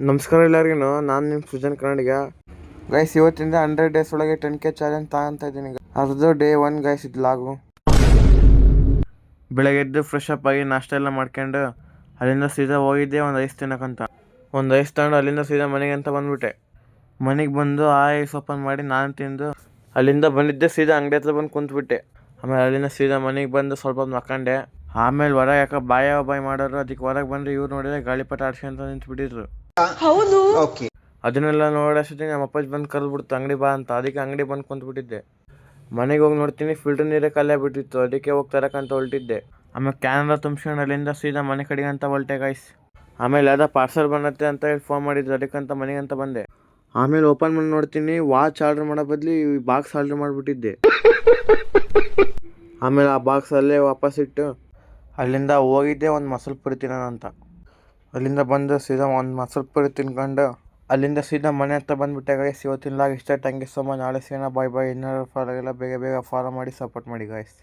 ನಮಸ್ಕಾರ ಎಲ್ಲರಿಗೂ, ನಾನು ನಿಮ್ಮ ಸೃಜನ್ ಕನ್ನಡಿಗ. ಗೈಸ್, ಇವತ್ತಿಂದ 100 ಡೇಸ್ ಒಳಗೆ 10K ಚಾಲೆಂಜ್ ತಗೊಂತ ಇದ್ದೀನಿ. ಅದು ಡೇ 1 ಗೈಸ್. ಇದು ಲಾಗು. ಬೆಳಗ್ಗೆ ಎದ್ದು ಫ್ರೆಶ್ ಅಪ್ ಆಗಿ ನಾಷ್ಟ ಎಲ್ಲ ಮಾಡ್ಕೊಂಡು ಅಲ್ಲಿಂದ ಸೀದಾ ಹೋಗಿದ್ದೆ ಒಂದು ಐಸ್ ತಿನ್ನಕ್ಕಂತ. ಒಂದು ಐಸ್ ತಗೊಂಡು ಅಲ್ಲಿಂದ ಸೀದಾ ಮನೆಗೆ ಅಂತ ಬಂದ್ಬಿಟ್ಟೆ. ಮನೆಗೆ ಬಂದು ಆ ಐಸ್ ಓಪನ್ ಮಾಡಿ ನಾನು ತಿಂದು ಅಲ್ಲಿಂದ ಬಂದಿದ್ದೆ ಸೀದಾ ಅಂಗಡಿ ಹತ್ರ ಬಂದು ಕುಂತ್ಬಿಟ್ಟೆ. ಆಮೇಲೆ ಅಲ್ಲಿಂದ ಸೀದಾ ಮನೆಗೆ ಬಂದು ಸ್ವಲ್ಪ ಹೊತ್ತು ಮಕ್ಕಂಡೆ. ಆಮೇಲೆ ಹೊರಗೆ ಯಾಕೆ ಬಾಯ್ ಮಾಡೋರು, ಅದಕ್ಕೆ ಹೊರಗೆ ಬಂದರೆ ಇವ್ರು ನೋಡಿದ್ರೆ ಗಾಳಿಪಟ ಆಡ್ಸ್ಕೊಂತ ನಿಂತ್ಬಿಟ್ಟಿದ್ರು. ಹೌದು. ಅದನ್ನೆಲ್ಲ ನೋಡೋಷ್ಟೊತ್ತಿಗೆ ನಮ್ಮ ಅಪ್ಪಾಜಿ ಬಂದು ಕರೆದ್ಬಿಡ್ತು ಅಂಗಡಿ ಬಾ ಅಂತ. ಅದಕ್ಕೆ ಅಂಗಡಿ ಬಂದು ಕುಂತ್ಬಿಟ್ಟಿದ್ದೆ. ಮನೆಗೆ ಹೋಗಿ ನೋಡ್ತೀನಿ ಫಿಲ್ಟರ್ ನೀರೇ ಖಾಲಿ ಆಗ್ಬಿಟ್ಟಿತ್ತು. ಅದಕ್ಕೆ ಹೋಗಿ ತರಕಂತ ಹೊರಟಿದ್ದೆ. ಆಮೇಲೆ ಕ್ಯಾನ್ ತುಂಬಿಸ್ಕೊಂಡು ಅಲ್ಲಿಂದ ಸೀದಾ ಮನೆ ಕಡೆಗೆ ಅಂತ ಹೊರಟೆ ಗೈಸ್. ಆಮೇಲೆ ಯಾವುದೋ ಪಾರ್ಸಲ್ ಬಂದತ್ತೆ ಅಂತ ಹೇಳಿ ಫೋನ್ ಮಾಡಿದ್ರು, ಅದಕ್ಕಂತ ಮನೆಗೆ ಅಂತ ಬಂದೆ. ಆಮೇಲೆ ಓಪನ್ ಮಾಡಿ ನೋಡ್ತೀನಿ ವಾಚ್ ಆರ್ಡ್ರ್ ಮಾಡೋ ಬದಲು ಬಾಕ್ಸ್ ಆರ್ಡ್ರ್ ಮಾಡಿಬಿಟ್ಟಿದ್ದೆ. ಆಮೇಲೆ ಆ ಬಾಕ್ಸ್ ಅಲ್ಲೇ ವಾಪಸ್ ಇಟ್ಟು ಅಲ್ಲಿಂದ ಹೋಗಿದ್ದೆ ಒಂದು ಮಸಾಲೆ ಪುರಿ ತಿನ್ನೋಣ ಅಂತ. ಅಲ್ಲಿಂದ ಬಂದು ಸೀದಾ ಒಂದು ಮಸಾಲೆ ಪುರಿ ತಿನ್ಕೊಂಡು ಅಲ್ಲಿಂದ ಸೀದಾ ಮನೆ ಹತ್ರ ಬಂದುಬಿಟ್ಟೆ ಗೈಸ್. ಇವತ್ತಿನ ಲಾಗ್ ಇಷ್ಟ. Thank you so much. ನಾಳೆ ಸಿಗೋಣ. ಬಾಯ್. ಇನ್ನೂ ಫಾಲೋ ಎಲ್ಲ ಬೇಗ ಫಾಲೋ ಮಾಡಿ ಸಪೋರ್ಟ್ ಮಾಡಿ ಗೈಸ್.